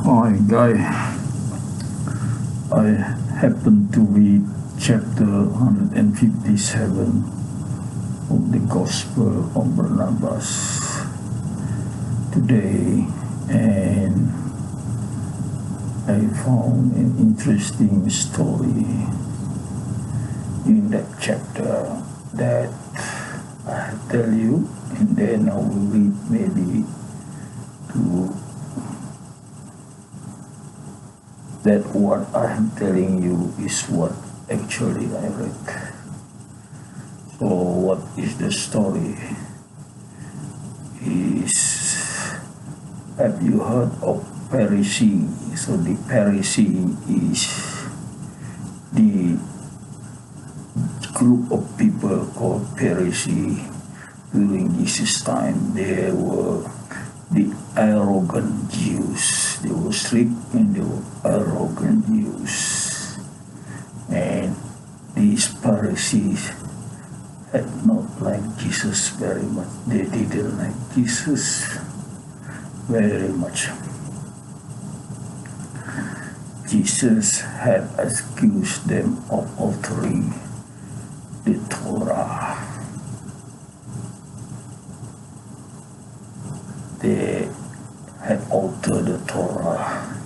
Hi, Guy. I happened to read chapter 157 of the Gospel of Barnabas today, and I found an interesting story in that chapter that I'll tell you, and then I will read maybe to that what I am telling you is what actually I read. So what is the story? Have you heard of Pharisee? So the Pharisee is the group of people called Pharisee. During Jesus' time, they were the arrogant Jews. They were strict and they were arrogant Jews. And these Pharisees had not liked Jesus very much. They didn't like Jesus very much. Jesus had accused them of altering the Torah. They had altered the Torah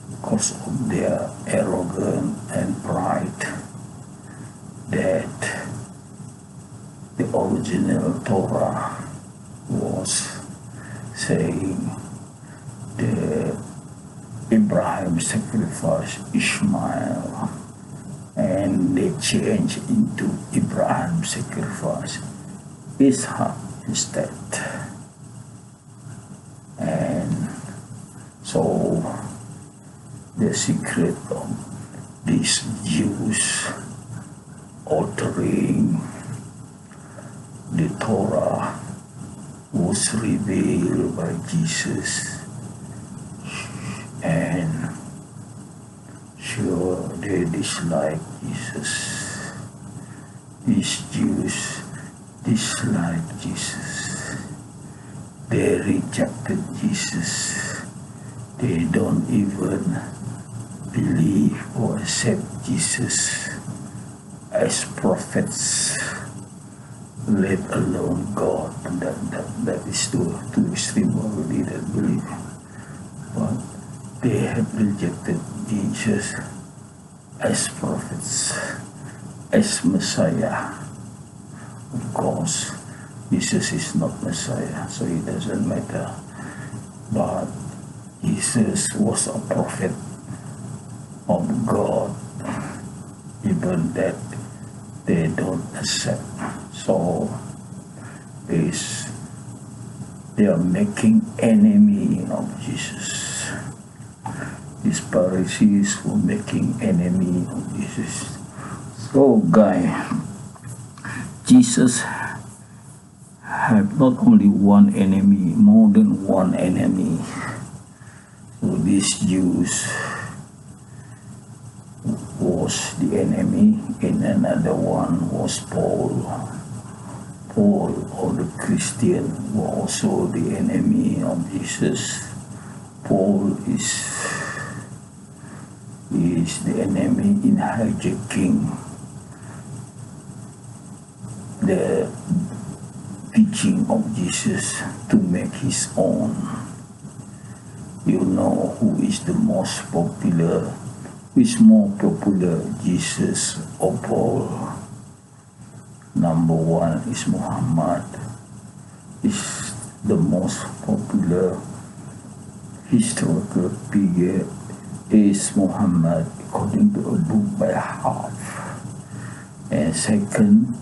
because of their arrogance and pride, that the original Torah was saying that Abraham sacrificed Ishmael, and they changed into Abraham sacrificed Ishak instead. And so the secret of these Jews altering the Torah was revealed by Jesus, and sure they dislike Jesus. These Jews dislike Jesus. They rejected Jesus. They don't even believe or accept Jesus as prophets, let alone God. That is too extreme already, that belief. But they have rejected Jesus as prophets, as Messiah. Of course, Jesus is not Messiah, so it doesn't matter. But Jesus was a prophet of God, even that they don't accept. So they are making enemy of Jesus. These Pharisees were making enemy of Jesus. So, Guy, Jesus have not only one enemy, more than one enemy. So these Jews was the enemy, and another one was Paul. Paul, or the Christian, was also the enemy of Jesus. Paul is the enemy in hijacking the teaching of Jesus to make his own. You know who is the most popular, who is more popular, Jesus or Paul? Number one is Muhammad. Is the most popular historical figure is Muhammad, according to a book by half. And second,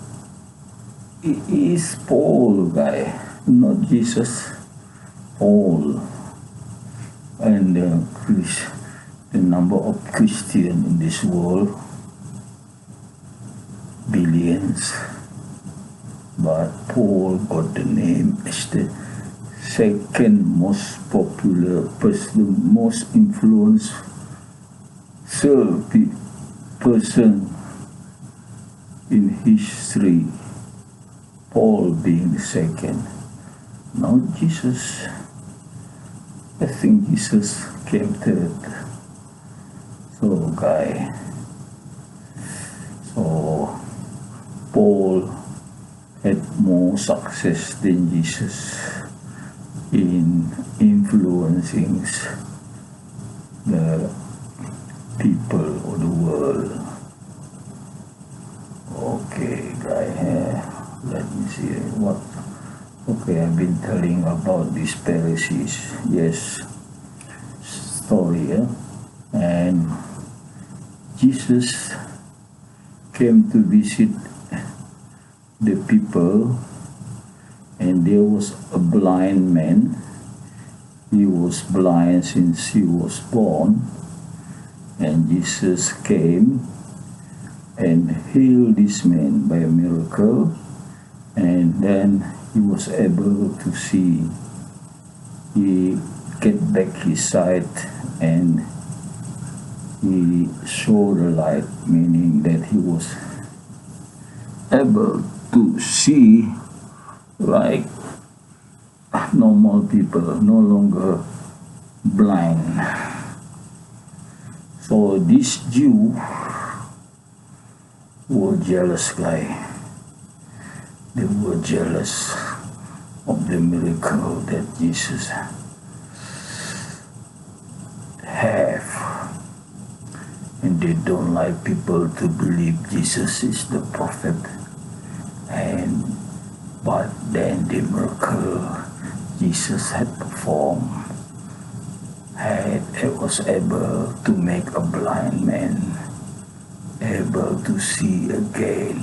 it is Paul, Guy, not Jesus. Paul. And the number of Christians in this world, billions. But Paul got the name as the second most popular person, the most influential person in history. Paul being the second, not Jesus. I think Jesus came third. So Paul had more success than Jesus in influencing the people of the world. Okay, let me see what. Okay, I've been telling about these Pharisees, yes, story, and Jesus came to visit the people, and there was a blind man. He was blind since he was born, and Jesus came and healed this man by a miracle, and then he was able to see. He get back his sight, and he saw the light, meaning that he was able to see like normal people, no longer blind. So this Jew were jealous guy. They were jealous of the miracle that Jesus have, and they don't like people to believe Jesus is the prophet. But then the miracle Jesus had performed was able to make a blind man able to see again.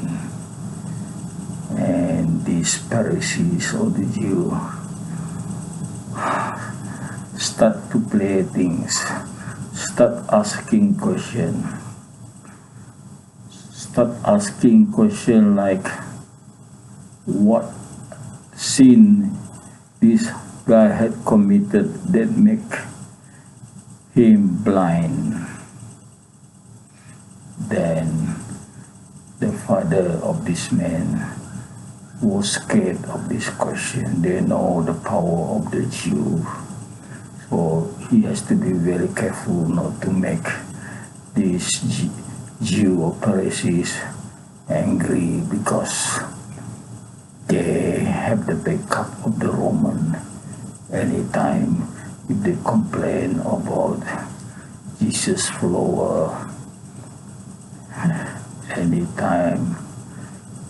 And these Pharisees or the Jew start to play things, start asking question like, what sin this guy had committed that make him blind? Then the father of this man was scared of this question. They know the power of the Jew, so he has to be very careful not to make these Jew or Pharisees angry, because they have the backup of the Roman. Anytime if they complain about Jesus' follower, anytime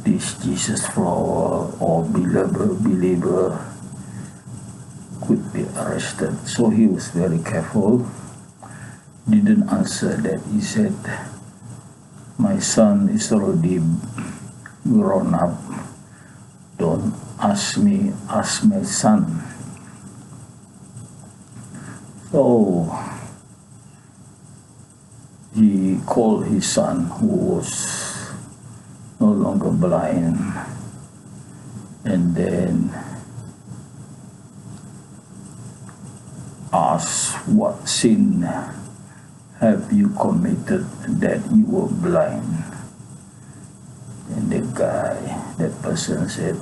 this Jesus follower or believer could be arrested. So he was very careful, didn't answer that. He said, my son is already grown up. Don't ask me, ask my son. So he called his son, who was no longer blind, and then asked, what sin have you committed that you were blind? And that person said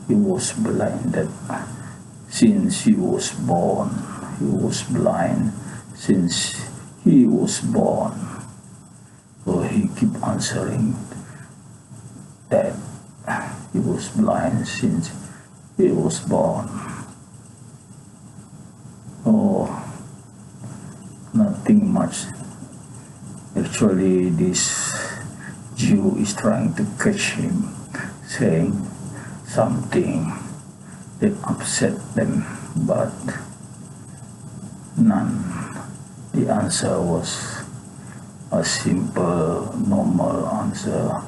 he was blind, that since he was born, he was blind since he was born. So he kept answering that he was blind since he was born. Oh, nothing much. Actually, this Jew is trying to catch him, saying something that upset them, but none. The answer was a simple, normal answer,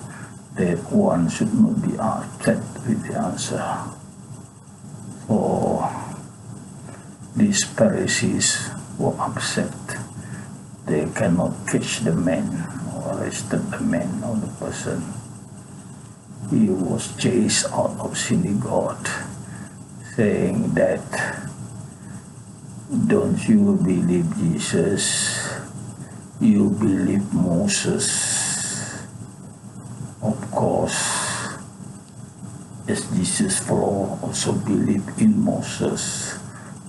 that one should not be upset with the answer. So these Pharisees were upset. They cannot catch the man or arrested the man or the person. He was chased out of synagogue, saying that, don't you believe Jesus? You believe Moses. Of course, as Jesus' follower also believe in Moses,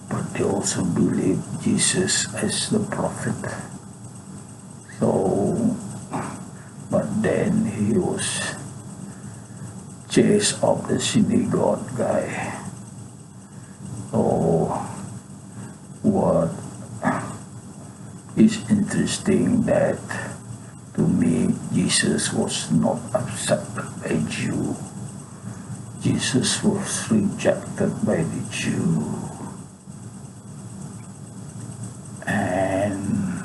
but they also believe Jesus as the prophet. So, but then he was chased off the synagogue guy. So, what is interesting that to me, Jesus was not accepted by Jew. Jesus was rejected by the Jew. And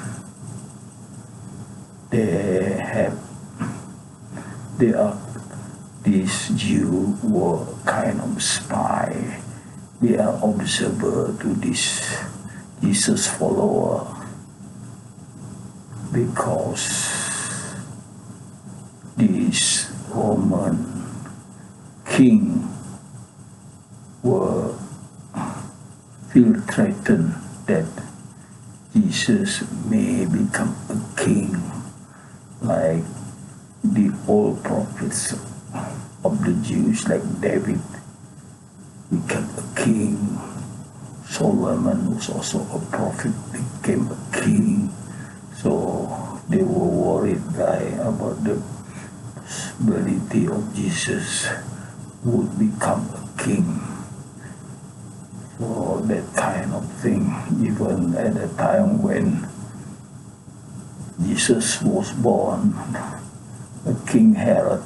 these Jews were kind of spy. They are observer to this Jesus follower, because this Roman king were feel threatened that Jesus may become a king like the old prophets of the Jews, like David became a king. Solomon was also a prophet, became a king. So they were worried about the possibility of Jesus would become a king. So that kind of thing, even at the time when Jesus was born, King Herod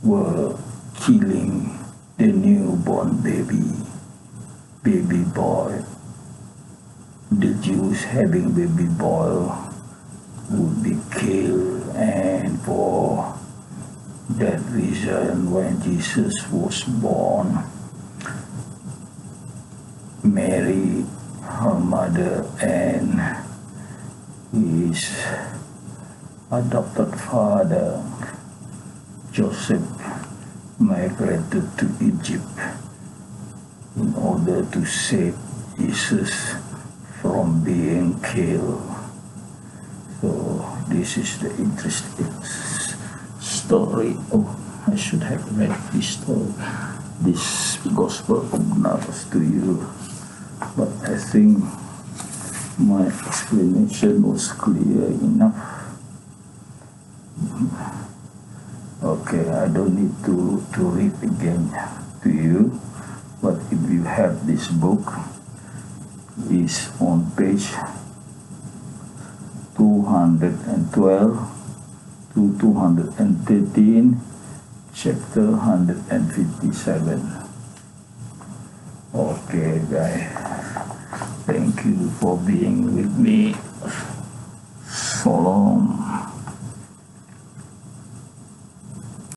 were killing the newborn baby boy. The Jews having baby boy would be killed, and for that reason, when Jesus was born, Mary, her mother, and his adopted father, Joseph, migrated to Egypt in order to save Jesus from being killed. So this is the interesting story. Oh, I should have read this story, this Gospel of Narcos to you, but I think my explanation was clear enough. Okay, I don't need to read again to you, but if you have this book, is on page 212 to 213, chapter 157. Okay, guys, thank you for being with me so long.